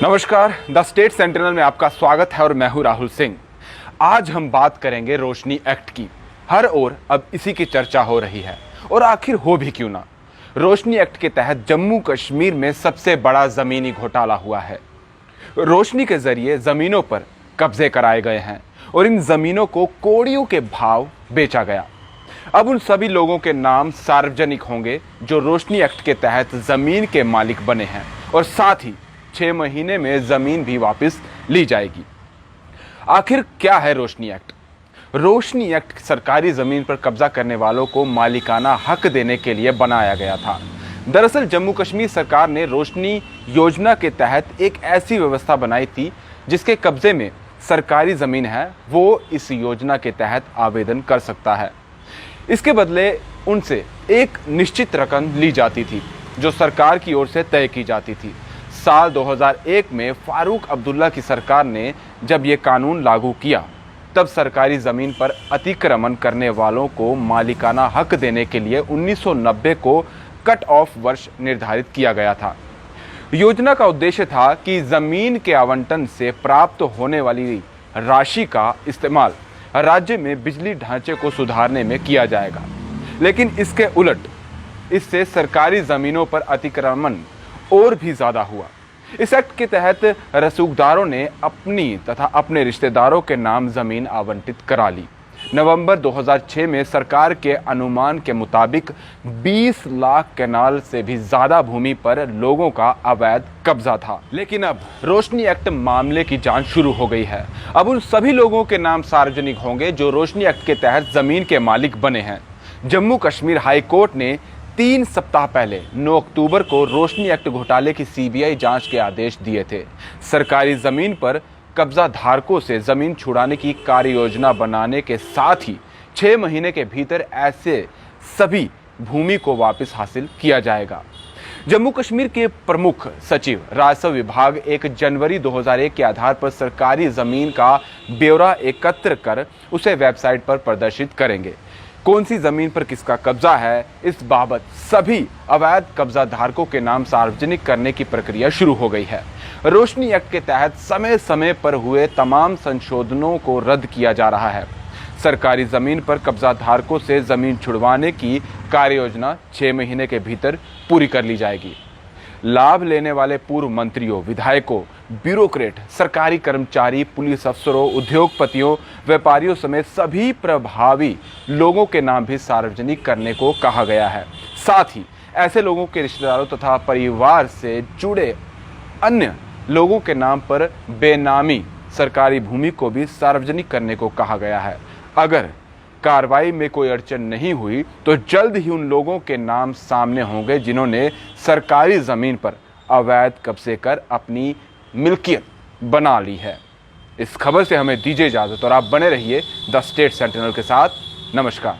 नमस्कार, the state sentinel में आपका स्वागत है और मैं हूं राहुल सिंह। आज हम बात करेंगे रोशनी एक्ट की। हर ओर अब इसी की चर्चा हो रही है और आखिर हो भी क्यों ना। रोशनी एक्ट के तहत जम्मू कश्मीर में सबसे बड़ा जमीनी घोटाला हुआ है। रोशनी के जरिए जमीनों पर कब्जे कराए गए हैं और इन जमीनों को कौड़ियों के भाव बेचा गया। अब उन सभी लोगों के नाम सार्वजनिक होंगे जो रोशनी एक्ट के तहत जमीन के मालिक बने हैं और साथ ही 6 महीने में जमीन भी वापस ली जाएगी। आखिर क्या है रोशनी एक्ट? रोशनी एक्ट सरकारी जमीन पर कब्जा करने वालों को मालिकाना हक देने के लिए बनाया गया था। दरअसल जम्मू कश्मीर सरकार ने रोशनी योजना के तहत एक ऐसी व्यवस्था बनाई थी जिसके कब्जे में सरकारी जमीन है वो इस योजना के तहत आवेदन कर सकता है। इसके बदले उनसे एक निश्चित रकम ली जाती थी जो सरकार की ओर से तय की जाती थी। साल 2001 में फारूक अब्दुल्ला की सरकार ने जब ये कानून लागू किया तब सरकारी ज़मीन पर अतिक्रमण करने वालों को मालिकाना हक देने के लिए 1990 को कट ऑफ वर्ष निर्धारित किया गया था। योजना का उद्देश्य था कि ज़मीन के आवंटन से प्राप्त होने वाली राशि का इस्तेमाल राज्य में बिजली ढांचे को सुधारने में किया जाएगा, लेकिन इसके उलट इससे सरकारी ज़मीनों पर अतिक्रमण और भी ज़्यादा हुआ। इस एक्ट के तहत रसूखदारों ने अपनी तथा अपने रिश्तेदारों के नाम ज़मीन आवंटित करा ली। नवंबर 2006 में सरकार के अनुमान के मुताबिक 20 लाख कैनाल से भी ज़्यादा भूमि पर लोगों का अवैध कब्जा था। लेकिन अब रोशनी एक्ट मामले की जांच शुरू हो गई है। अब उन सभी लोगों के नाम सार्वजनिक होंगे जो रोशनी एक्ट के तहत ज़मीन के मालिक बने हैं। जम्मू कश्मीर हाई कोर्ट ने 3 सप्ताह पहले 9 अक्टूबर को रोशनी एक्ट घोटाले की सीबीआई जांच के आदेश दिए थे। सरकारी जमीन पर कब्जा धारकों से जमीन छुड़ाने की कार्य योजना बनाने के साथ ही 6 महीने के भीतर ऐसे सभी भूमि को वापस हासिल किया जाएगा। जम्मू कश्मीर के प्रमुख सचिव राजस्व विभाग 1 जनवरी 2001 के आधार पर सरकारी जमीन का ब्यौरा एकत्र कर उसे वेबसाइट पर प्रदर्शित करेंगे। कौन सी जमीन पर किसका कब्जा है, इस बाबत सभी अवैध कब्जा धारकों के नाम सार्वजनिक करने की प्रक्रिया शुरू हो गई है। रोशनी एक्ट के तहत समय समय पर हुए तमाम संशोधनों को रद्द किया जा रहा है। सरकारी जमीन पर कब्जा धारकों से जमीन छुड़वाने की कार्य योजना 6 महीने के भीतर पूरी कर ली जाएगी। लाभ लेने वाले पूर्व मंत्रियों, विधायकों, ब्यूरोक्रेट, सरकारी कर्मचारी, पुलिस अफसरों, उद्योगपतियों, व्यापारियों समेत सभी प्रभावी लोगों के नाम भी सार्वजनिक करने को कहा गया है। साथ ही ऐसे लोगों के रिश्तेदारों तथा परिवार से जुड़े अन्य लोगों के नाम पर बेनामी सरकारी भूमि को भी सार्वजनिक करने को कहा गया है। अगर कार्रवाई में कोई अड़चन नहीं हुई तो जल्द ही उन लोगों के नाम सामने होंगे जिन्होंने सरकारी ज़मीन पर अवैध कब्जे कर अपनी मिल्कियत बना ली है। इस खबर से हमें दीजिए इजाज़त और आप बने रहिए द स्टेट सेंटिनल के साथ। नमस्कार।